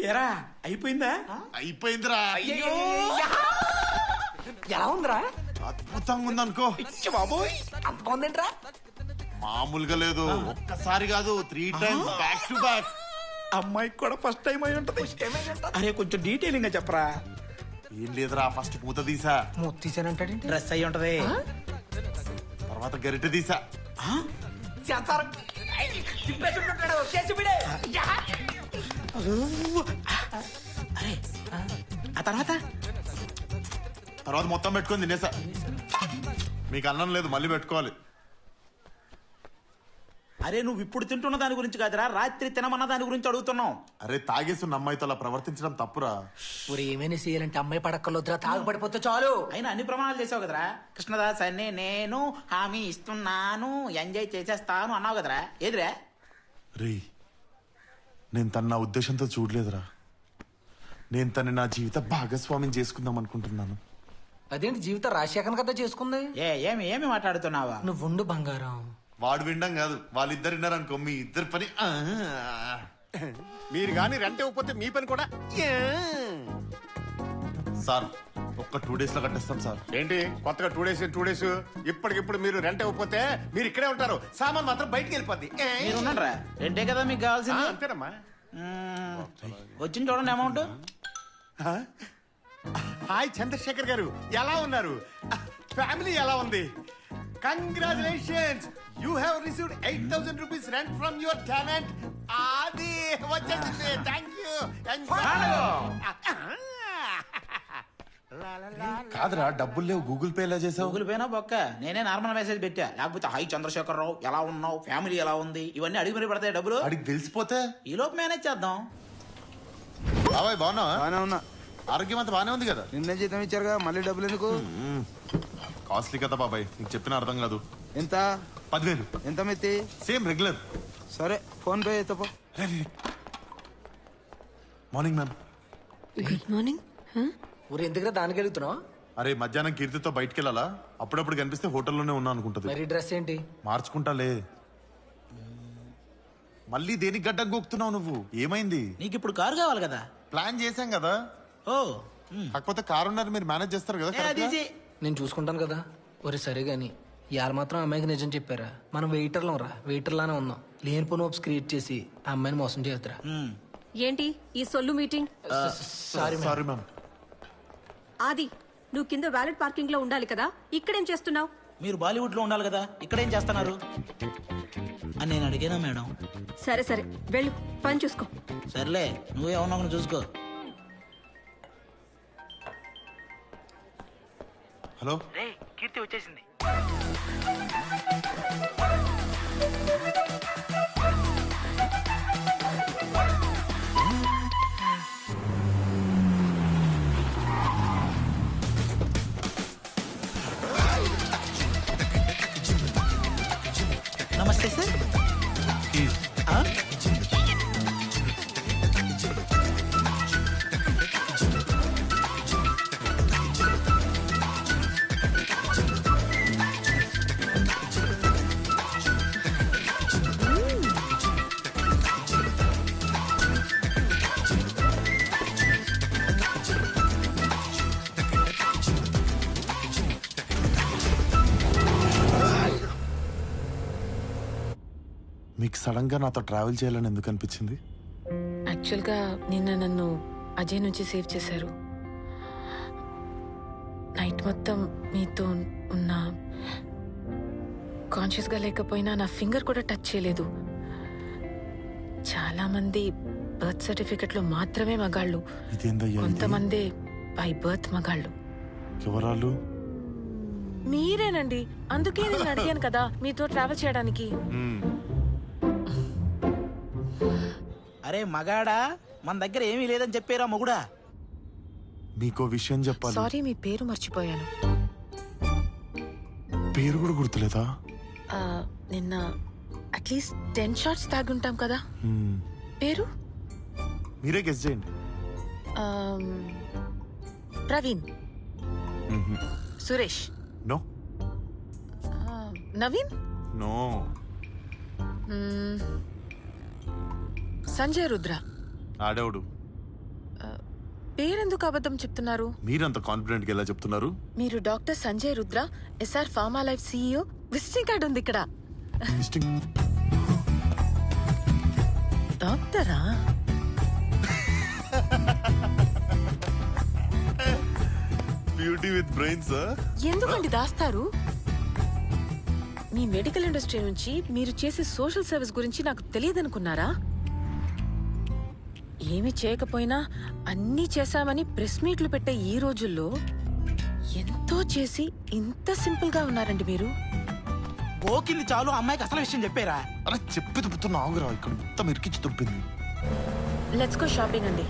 ఏరా అయిపోయిందా? అయిపోయిందిరా. ఎలా ఉందిరా? అద్భుతంగా ఉందనుకో. బాబోయ్ అంత బాగుందేంట్రా? మామూలుగా లేదు, ఒక్కసారి కాదు 3 times బ్యాక్ టు బ్యాక్. అమ్మాయికి కూడా ఫస్ట్ టైం అయి ఉంటది. అరే కొంచెం డీటెయిలింగ్ గా చెప్పరా. ఏం లేదురా, ఫస్ట్ పూత తీసా, తీసానంటాడేంటి? డ్రెస్ అయి ఉంటది. తర్వాత గరిటె తీసా. అరే ఆ తర్వాత తర్వాత మొత్తం పెట్టుకొని తినేసా. మీకు అన్నం లేదు, మళ్ళీ పెట్టుకోవాలి. అరే నువ్వు ఇప్పుడు తింటున్న దాని గురించి కాదురా, రాత్రి తినమన్న దాని గురించి అడుగుతున్నావు. అరే తాగేస్తున్న అమ్మాయితో అలా ప్రవర్తించడం తప్పురా. ఊరు ఏమైనా చేయాలంటే అమ్మాయి పడక్కర్లొద్దురా, తాగుపడిపోతే చాలు. అయినా అన్ని ప్రమాణాలు చేసావు కదరా. కృష్ణదాస్ అని నేను హామీ ఇస్తున్నాను, ఎంజాయ్ చేసేస్తాను అన్నావు కదరా. ఏదిరా? రే నేను తన నా ఉద్దేశంతో చూడలేదురా. నేను తన నా జీవిత భాగస్వామ్యం చేసుకుందాం అనుకుంటున్నాను. అదేంటి జీవితం రాజశేఖర్ కదా చేసుకుంది? ఏమి ఏమి మాట్లాడుతున్నావా? నువ్వు ఉండు బంగారం. వాడు వినడం కాదు, వాళ్ళిద్దరు విన్నారనుకో మీ ఇద్దరు పని. మీరు గాని రెంట్ ఇవ్వకపోతే మీ పని కూడా. సార్ ఒక్క 2 days లో కట్టేస్తాం సార్. ఏంటి కొత్తగా 2 days ఇప్పటికిప్పుడు మీరు రెంట్ ఇవ్వకపోతే మీరు ఇక్కడే ఉంటారు, సామాన్ మాత్రం బయటికి వెళ్ళిపోద్ది. మీరు ఉన్నారా? రెండే కదా మీకు కావాల్సింది. అంతేనమ్మా. వచ్చింది చూడండి అమౌంట్. హాయ్ చంద్రశేఖర్ గారు, ఎలా ఉన్నారు? ఫ్యామిలీ ఎలా ఉంది? Congratulations, you have received 8,000 rupees rent from your tenant. అది వచ్చేసింది. Thank you. కాదురా, డబ్బులు లేవు, గూగుల్ పే ఎలా చేసావు? గూగుల్ పేనా బొక్క, నేనే నార్మల్ మెసేజ్ పెట్టా. లేకపోతే హై చంద్రశేఖర్ రావు ఎలా ఉన్నావు, ఫ్యామిలీ ఎలా ఉంది, ఇవన్నీ అడిగి మరి పడతాయి డబ్బులు. అడిగి తెలిసిపోతే ఈ లోపు మేనేజ్ చేద్దాం. బాబాయ్ బాగున్నావా? బానే ఉన్నా. ఆరోగ్యం అంతా బానే ఉంది కదా? నిన్నే జీతం ఇచ్చారుగా, మళ్ళీ డబ్బులు ఎందుకు? కాస్ట్లీ కదా బాబాయ్, నీకు చెప్పిన అర్థం కాదు. ఎంత? 10,000. ఎంత మెత్తి? Same regular. సరే ఫోన్ పే చేస్తా. Morning ma'am. Good morning. ఊరు ఎందుకు దానికి వెళ్తున్నావు? అరే మధ్యాహ్నం కీర్తితో బయటికి వెళ్ళాలా, అప్పుడప్పుడు కనిపిస్తే హోటల్లోనే ఉన్నా అనుకుంటది. మరి డ్రెస్ ఏంటి? మార్చుకుంటాలే. మళ్ళీ దేనికి గడ్డం గోక్తున్నావు నువ్వు? ఏమైంది? నీకు ఇప్పుడు కారు కావాలి కదా. ప్లాన్ చేశాం కదా. ఓ కాకపోతే కారు ఉన్నారు, మీరు మేనేజ్ చేస్తారు కదా. అది correct గా? ఈజీ. నేను చూసుకుంటాను కదా. ఒరే సరే గాని ఇవాళ మాత్రం అమ్మాయికి నిజం చెప్పారా? మనం వెయిటర్లం రా, వెయిటర్లానే ఉన్నాం. లేనిపోని హోప్స్ క్రియేట్ చేసి ఆ అమ్మాయిని మోసం చేద్దరా. ఏంటి ఈ సొల్లు మీటింగ్? Sorry sorry ma'am. ఆది, నువ్వు కింద వ్యాలెట్ పార్కింగ్ లో ఉండాలి కదా, ఇక్కడేం చేస్తున్నావు? మీరు బాలీవుడ్ లో ఉండాలి కదా, ఇక్కడేం చేస్తున్నారు అని నేను అడిగానా మేడం? సరే సరే వెళ్ళు, పని చూసుకో. సర్లే, నువ్వేమన్నా ఒకరిని చూసుకో. హలో. కీర్తి వచ్చేసింది. నమస్తే సార్. మీకు సడన్ గా నాతో ట్రావెల్ చేయాలని ఎందుకు అనిపించింది? యాక్చువల్గా నిన్న నన్ను అజయ్ నుంచి సేవ్ చేశారు. నైట్ మొత్తం మీతో ఉన్న, కాన్షియస్గా లేకపోయినా నా ఫింగర్ కూడా టచ్ చేయలేదు. చాలా మంది బర్త్ సర్టిఫికెట్లో మాత్రమే మగాళ్ళు, ఇదేందయ్యా ఇది? కొంతమంది బై బర్త్ మగాళ్ళు. ఎవరాళ్ళు? మీరేనండి, అందుకే నేను అడిగాను కదా మీతో ట్రావెల్ చేయడానికి. అరే మగాడా, మన దగ్గర ఏమీ లేదని చెప్పారా మొగుడా? మీకో విషయం చెప్పాలి. సారీ, మీ పేరు మర్చిపోయాను. పేరు కూడా గుర్తులేదా? నిన్న అట్లీస్ట్ 10 shots తాగుంటాం కదా. పేరు మీరే గెస్ చేయండి. Praveen, Suresh, no Naveen, no Sanjay, Rudra. ఆడేవుడు పేరెందుకు అబద్ధం చెప్తున్నారు? మీరంత కాన్ఫిడెంట్ గా ఎలా చెప్తున్నారు? మీరు doctor Sanjay Rudra, SR pharma life CEO. Visiting card ఉంది ఇక్కడ. డాక్టరా? Beauty with brains. ఎందుకండి దాస్తారు? మీ మెడికల్ ఇండస్ట్రీ నుంచి మీరు చేసే సోషల్ సర్వీస్ గురించి నాకు తెలియదనుకున్నారా? ఏమి చేయకపోయినా అన్నీ చేశామని ప్రెస్ మీట్లు పెట్టే ఈ రోజుల్లో ఎంతో చేసి ఇంత సింపుల్ గా ఉన్నారండి మీరు. ఓకింది చాలు, అమ్మాయికి అసలు విషయం చెప్పారా? అలా చెప్పి తుప్పుతున్నా ఆగురా, ఇక్కడ మొత్తం ఇరికించి తుప్పింది. లెట్స్ గో షాపింగ్ అండి.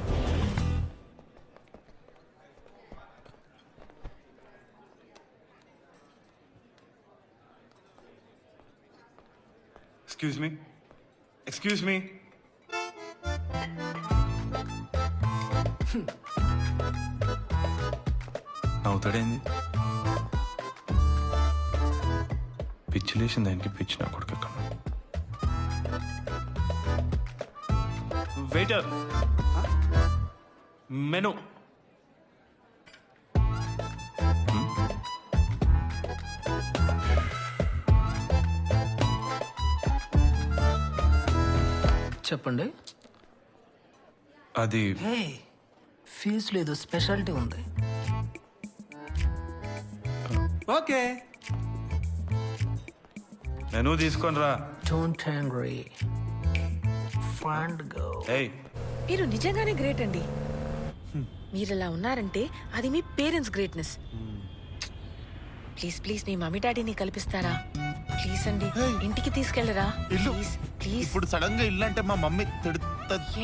Excuse me. నవ్వుతాడేంది? పిచ్చి లేచిన దానికి పిచ్చి నా కొడుకు ఎక్కడ. Waiter, menu. చెప్పండి. అది హే, ఫీజు లేదు, స్పెషాలిటీ ఉంది. ఓకే, మెను తీసుకొని రా. Don't angry, fund go. ఏయ్, మీరు నిజంగానే గ్రేట్ అండి. మీరు ఇలా ఉన్నారంటే అది మీ పేరెంట్స్ గ్రేట్నెస్. ప్లీజ్ ప్లీజ్ మీ మమ్మీ డాడీని కల్పిస్తారా? ప్లీజ్ అండి, ఇంటికి తీసుకెళ్లరా? ఇల్లు ప్లీజ్ ప్లీజ్. ఇప్పుడు సడన్ గా ఇల్లు అంటే మా మమ్మీ తిడుతుంది.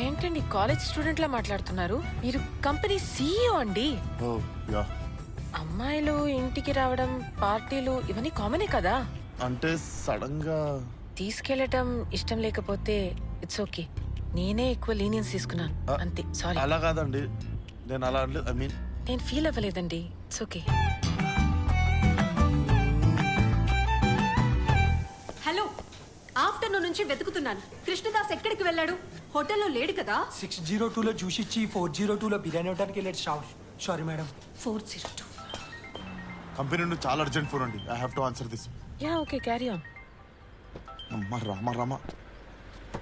ఏంటండి కాలేజ్ స్టూడెంట్ లా మాట్లాడుతున్నారు? మీరు కంపెనీ CEO అండి. ఓ యా, అమ్మాయిలు ఇంటికి రావడం, పార్టీలు ఇవన్నీ కామనే కదా. అంటే సడన్ గా తీసుకెళ్లటం ఇష్టం లేకపోతే ఇట్స్ ఓకే. నేనే ఎక్కువ లీనియన్స్ తీసుకున్నాను అంతే. సారీ. అలా కాదండి, నేను అలా అనలేదు. ఐ మీన్ నేను ఫీల్ అవ్వలేదండి. It's okay. హలో, ఆఫ్టర్నూన్ నుంచి వెతుకుతున్నాను. కృష్ణదాస్ ఎక్కడికి వెళ్ళాడు? హోటల్లో లేడు కదా? 602లో జ్యూస్ ఇచ్చి 402లో బిర్యానీ ఇవ్వడానికి వెళ్ళాడు. Sorry madam. 402. కంపెనీ నుండి చాలా అర్జెంట్ ఫోన్ అండి. I have to answer this. Yeah okay, carry on. అమ్మ రామ రామ.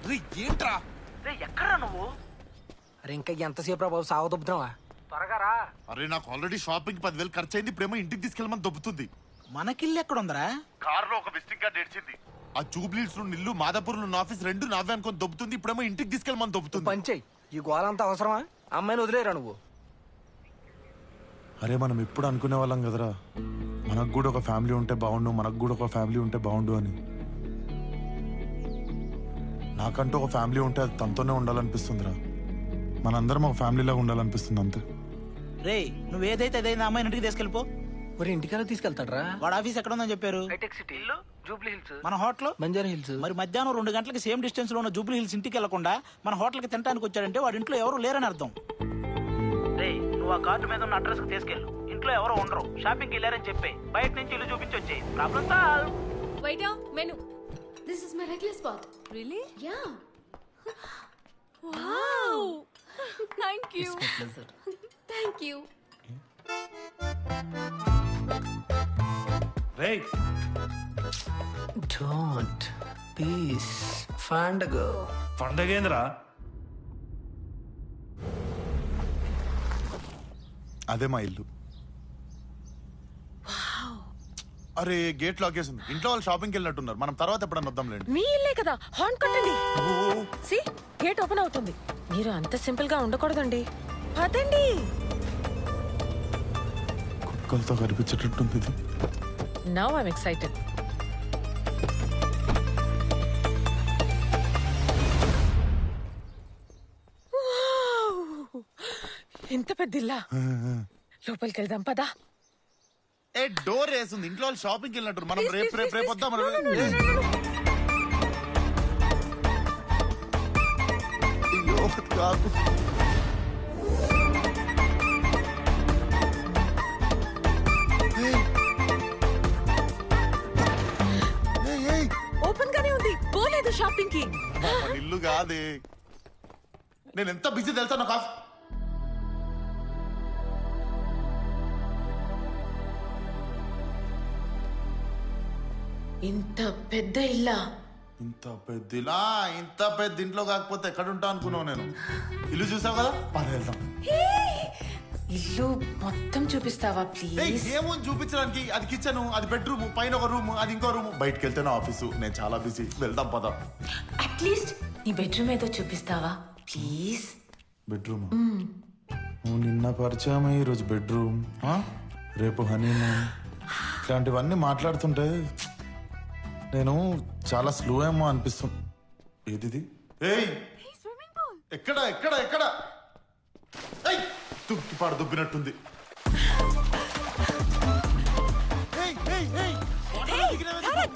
రే ఏంట్రా? ఎక్కడా నువ్వు? అరే ఇంకా ఎంతసేపు రా బాబు, సాగు దొబ్బుతున్నావా? త్వరగా రా. అరే నాకు ఆల్రెడీ షాపింగ్ 10,000 ఖర్చు అయింది. ఇప్పుడేమో ఇంటికి తీసుకెళ్ళమని దొబ్బుతుంది. మనకిల్లు ఎక్కడుందరా? కారులో ఒక విజిటింగ్ కార్డ్ ఏడ్చింది. ఆ జూబ్లీస్ ఇల్లు, మాదాపూర్ ఉన్న ఆఫీస్ రెండు నావే అనుకొని దొబ్బుతుంది. ఇప్పుడేమో ఇంటికి తీసుకెళ్ళమని దొబ్బుతుంది. పంచేయి, ఈ గోలంతా అవసరమా? అమ్మాయిని వదిలేరా నువ్వు? అరే మనం ఎప్పుడు అనుకునే వాళ్ళం కదరా, మనకు కూడా ఒక ఫ్యామిలీ ఉంటే బాగుండు, మనకు కూడా ఒక ఫ్యామిలీ ఉంటే బాగుండు అని. నాకంటూ ఒక ఫ్యామిలీ ఉంటే అది తనతోనే ఉండాలనిపిస్తుందిరా. మనందరం ఒక ఫ్యామిలీలాగా ఉండాలనిపిస్తుంది అంతే. రే, నువ్వేదైతే అదైంది, అమ్మాయిని ఇంటికి తీసుకెళ్ళిపో. మరి ఇంటికల్లా తీసుకెళ్తాడ్రా? వాడు ఆఫీస్ ఎక్కడ ఉందని చెప్పారు? ఇల్లు జూబ్లీ హిల్స్, మన హోటల్ బంజారా హిల్స్. మరి మధ్యాహ్నం 2 గంటలకి సేమ్ డిస్టెన్స్ లో ఉన్న జూబ్లీ హిల్స్ ఇంటికి వెళ్లకుండా మన హోటల్ కి తినడానికి వచ్చాడంటే వాడి ఇంట్లో ఎవరు లేరని అర్థం. రే, నువ్వు ఆ కార్డు మీద ఉన్న అడ్రస్ కి తీసుకెళ్ళు. ఇంట్లో ఎవరు ఉండరు, షాపింగ్ వెళ్ళారని చెప్పి బయట నుంచి ఇల్లు చూపించొచ్చి problem solve. Waiter, menu. This is my regular spot. Really? Yeah. Wow. Thank you. Thank you. రేయ్, డోంట్ పీస్ ఫండ్ గో. పండగేంద్రా? అదే మా ఇల్లు. అరే గేట్ లాక్ చేసింది. ఇంట్లో వాళ్ళు షాపింగ్కి వెళ్ళినట్టున్నారు. మనం తర్వాత ఎప్పుడన్నా వద్దాంలేండి. మీ ఇల్లే కదా, హార్న్ కొట్టండి. సి, గేట్ ఓపెన్ అవుతుంది. మీరు అంత సింపుల్ గా ఉండకూడదండి. పదండి. కుక్కలతో కనిపించేటట్టుంది ఇది. Now I'm excited. ఎంత పెద్ద ఇల్లా? లోపలికి వెళ్దాం పదా. ఏ డోర్ వేసింది. ఇంట్లో వాళ్ళు షాపింగ్కి వెళ్ళినట్టు. మనం రేపు వద్దాం. కాదు. ఓపెన్ గానే ఉంది, పోలేదు షాపింగ్ కి. ఇల్లు కాదే. నేను ఎంత బిజీ తెలుసా నాకు. ఇంత పెద్ద ఇల్లా? ఇంత పెద్ద ఇంట్లో కాకపోతే ఎక్కడ ఉంటా అనుకున్నావు నేను. ఇల్లు చూసావు కదా, పని వెళ్దాం. ఇల్లు మొత్తం చూపిస్తావా ప్లీజ్? ఏమో చూపించడానికి, అది కిచెన్, అది బెడ్రూమ్, పైన ఒక రూమ్, అది ఇంకో రూమ్. బయటకు వెళ్తే నా ఆఫీసు, నేను చాలా బిజీ. వెళ్దాం పద. అట్లీస్ట్ నీ బెడ్రూమ్ ఏదో చూపిస్తావా ప్లీజ్? బెడ్రూమ్ నువ్వు నిన్న పరిచయం, ఈరోజు బెడ్రూమ్, రేపు హనీమూన్, ఇట్లాంటివన్నీ మాట్లాడుతుంటే నేను చాలా స్లో ఏమో అనిపిస్తుంది. ఏది? ఏయ్, ఎక్కడ ఎక్కడ ఎక్కడ? తుక్కిపాడు దుబ్బినట్టుంది.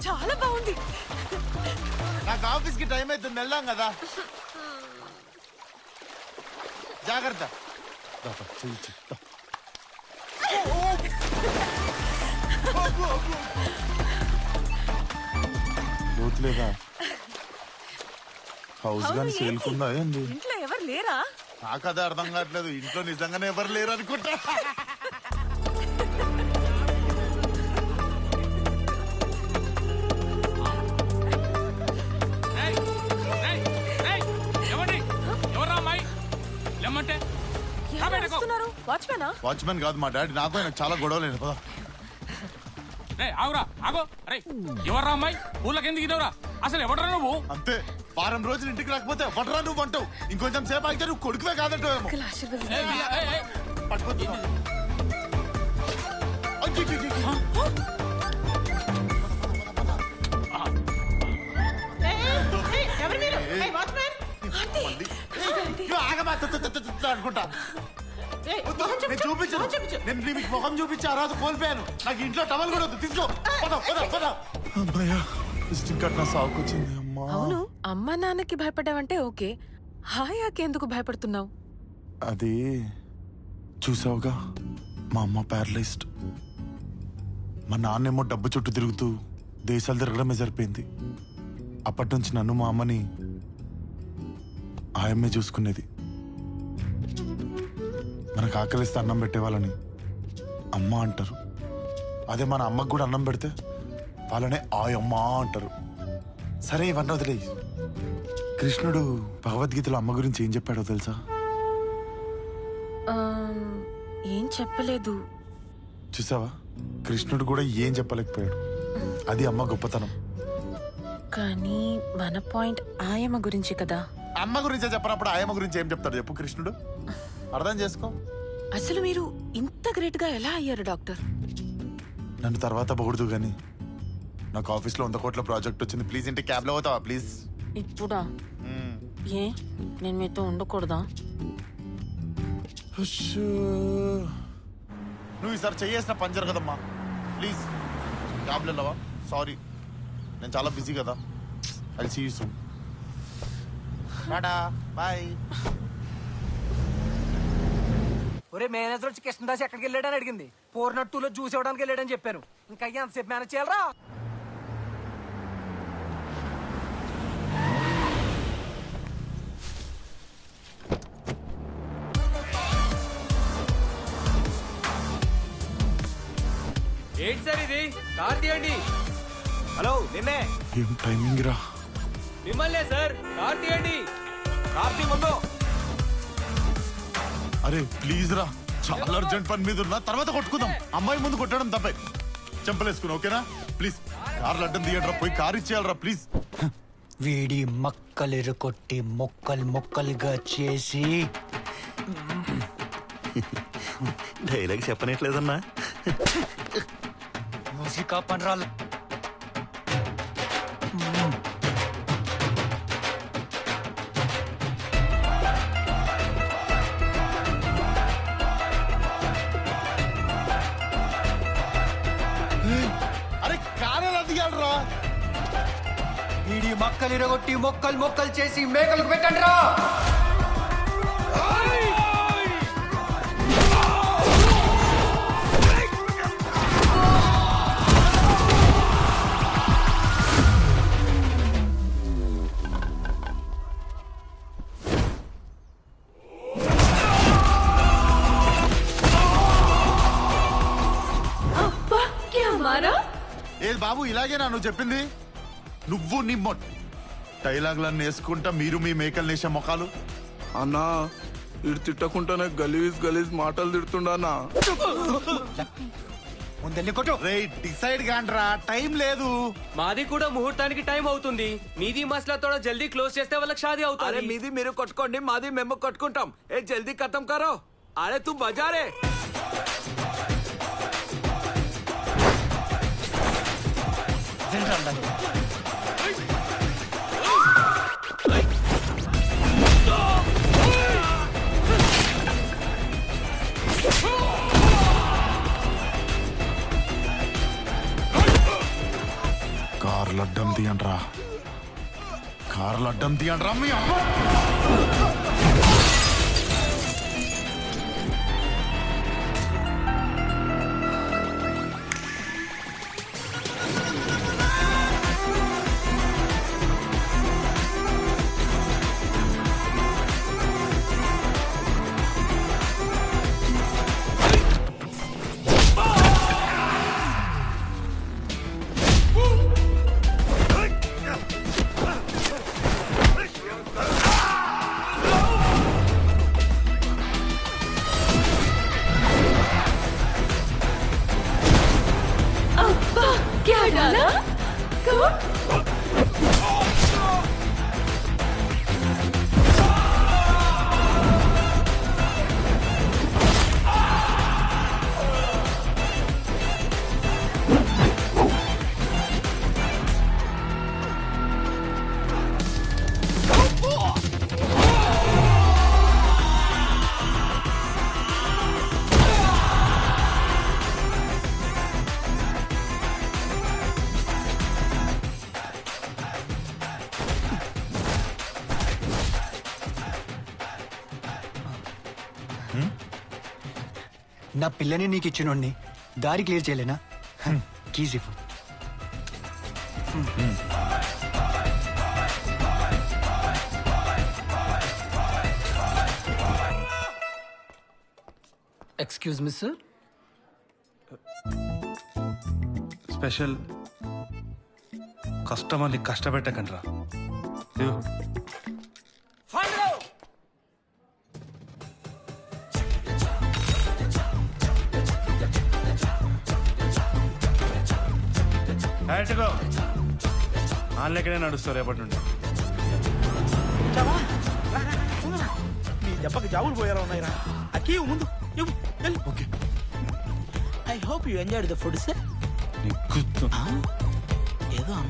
చాలా బాగుంది. నాకు ఆఫీస్ కి టైం అవుతుంది, వెళ్దాం కదా. జాగ్రత్త. పోతులేదా? హౌస్ గాని సేల్కుందా ఏంది? ఇంట్లో ఎవరు లేరా? నాకు అదే అర్థం కావట్లేదు. ఇంట్లో నిజంగానే ఎవరు లేరు అనుకుంటా. వాచ్మెన్ కాదు మా డాడీ. నాకు ఆయన చాలా గొడవలేదు. పదా ఆగురా ఆగో. అరే ఎవర్రా అమ్మాయి? ఊళ్ళకి ఎందుకు ఇదవరా? అసలు ఎవడరా నువ్వు? అంతే, వారం రోజులు ఇంటికి రాకపోతే ఎవడరా నువ్వు అంటావు. ఇంకొంచెం సేపు అయితే నువ్వు కొడుకువే కాదంటావేమో. అనుకుంటా చూపించు. నేను మీకు ముఖం చూపించి ఆ రోజు కోల్పోయాను. నాకు ఇంట్లో టవల్ కూడా వద్దు. తీసుకో. సాగుకొచ్చింది. అవును, అమ్మా నాన్నకి భయపడ్డావంటే ఓకే, హాయాకి ఎందుకు భయపడుతున్నావు? అది చూసావుగా, మా అమ్మ ప్యారలైజ్డ్. మా నాన్నేమో డబ్బు చుట్టూ తిరుగుతూ దేశాలు తిరగడమే సరిపోయింది. అప్పటి నుంచి నన్ను మా అమ్మని ఆయమ్మే చూసుకునేది. మనకు ఆకలిస్తే అన్నం పెట్టేవాళ్ళని అమ్మ అంటారు. అదే మన అమ్మకు కూడా అన్నం పెడితే వాళ్ళనే ఆయమ్మ అంటారు. సరే ఇవన్నీ వదిలే. కృష్ణుడు భగవద్గీతలో అమ్మ గురించి ఏం చెప్పాడో తెలుసా? ఏం చెప్పలేదు. చూసావా, కృష్ణుడు కూడా ఏం చెప్పలేకపోయాడు. అది అమ్మ గొప్పతనం. కానీ మన పాయింట్ ఆయమ్మ గురించి కదా. అమ్మ గురించే చెప్పినప్పుడు ఆయమ్మ గురించి ఏం చెప్తాడు చెప్పు కృష్ణుడు? అర్థం చేసుకో. అసలు మీరు ఇంత గ్రేట్ గా ఎలా అయ్యారు డాక్టర్? నన్ను తర్వాత పొగుడుతూ గానీ నాకు ఆఫీస్లో 100 కోట్ల ప్రాజెక్ట్ వచ్చింది. ప్లీజ్ ఇంటి క్యాబ్ లో పోతావా ప్లీజ్? ఇప్పుడా? ఏ నేను మీతో ఉండకూడదా? నువ్వు ఈసారి చేయేసిన పంచర్ కదమ్మా. ప్లీజ్ క్యాబ్లో వెళ్ళవా? సారీ, నేను చాలా బిజీ కదా. I see you soon. Tata bye. ఒరే మేనేజర్ వచ్చి కృష్ణదాస్ ఎక్కడికి వెళ్ళాడని అడిగింది. 402లో జ్యూస్ ఇవ్వడానికి వెళ్ళాడని చెప్పాను. ఇంకా ఎంతసేపు మేనేజ్ చేయాలరా? ఏంటి సార్ ఇది? కార్ తీయండి. హలో, నిన్నే. ఏం టైమింగ్ రా. మిమ్మల్నే సార్, కార్ తీయండి. కార్ తీ ముందు. అరే ప్లీజ్ రా, చాలా అర్జెంట్ పని మీద ఉన్నా. తర్వాత కొట్టుకుందాం. అమ్మాయి ముందు కొట్టడం తప్పే. చెంపలేసుకున్నా ఓకేనా? ప్లీజ్ కార్లు అడ్డం తీయడరా. పోయి కార్ ఇచ్చేయాలరా ప్లీజ్. వీడి మక్కలు కొట్టి మొక్కలు మొక్కలుగా చేసి డైలాగ్ చెప్పనట్లేదన్నా. మూసికా పనరాలు. అరే కార్ ఎలా తీయాలరా? వీడి మక్కలు ఇరగొట్టి మొక్కలు మొక్కలు చేసి మేకలకు పెట్టండి రా. ఏ ఏది బాబు ఇలాగేనా నువ్వు చెప్పింది? నువ్వు నీ డైలాగులన్నీ వేసుకుంటా మీరు మీ మేకలు నేసే మొఖాలు. అన్నా ఇటు తిట్టకుండానే గలీజ్ గలీజ్ మాటలు తిడుతుండన్నా. రేయ్ డిసైడ్ గాండ్రా, టైం లేదు. మాది కూడా ముహూర్తానికి టైం అవుతుంది. మీది మసలా తోడ జల్దీ క్లోజ్ చేస్తే వాళ్ళకి షాదీ అవుతుంది. మీది మీరు కొట్టుకోండి, మాది మేము కొట్టుకుంటాం. ఏ జల్దీ ఖతం కరో. అరే తూ బజారే. కార్లు అడ్డం తీయండ్రా, కార్లు అడ్డం తీయండ్రా మీ అమ్మ. क्या डाला? నా పిల్లని నీకు ఇచ్చినోడిని దారి క్లియర్ చేయలేనా? కీజ్ ఇవ్వు. Excuse me sir. స్పెషల్ కస్టమర్ని కష్టపెట్టకండి రా. ఆన్లెక్కనే నడుస్తారు రేపటి నుండి. నీ దెబ్బకి జాబులు పోయారా ఉన్నాయిరా. అక్కీ ముందు okay. I hope you enjoyed the food sir. నీకు ఏదో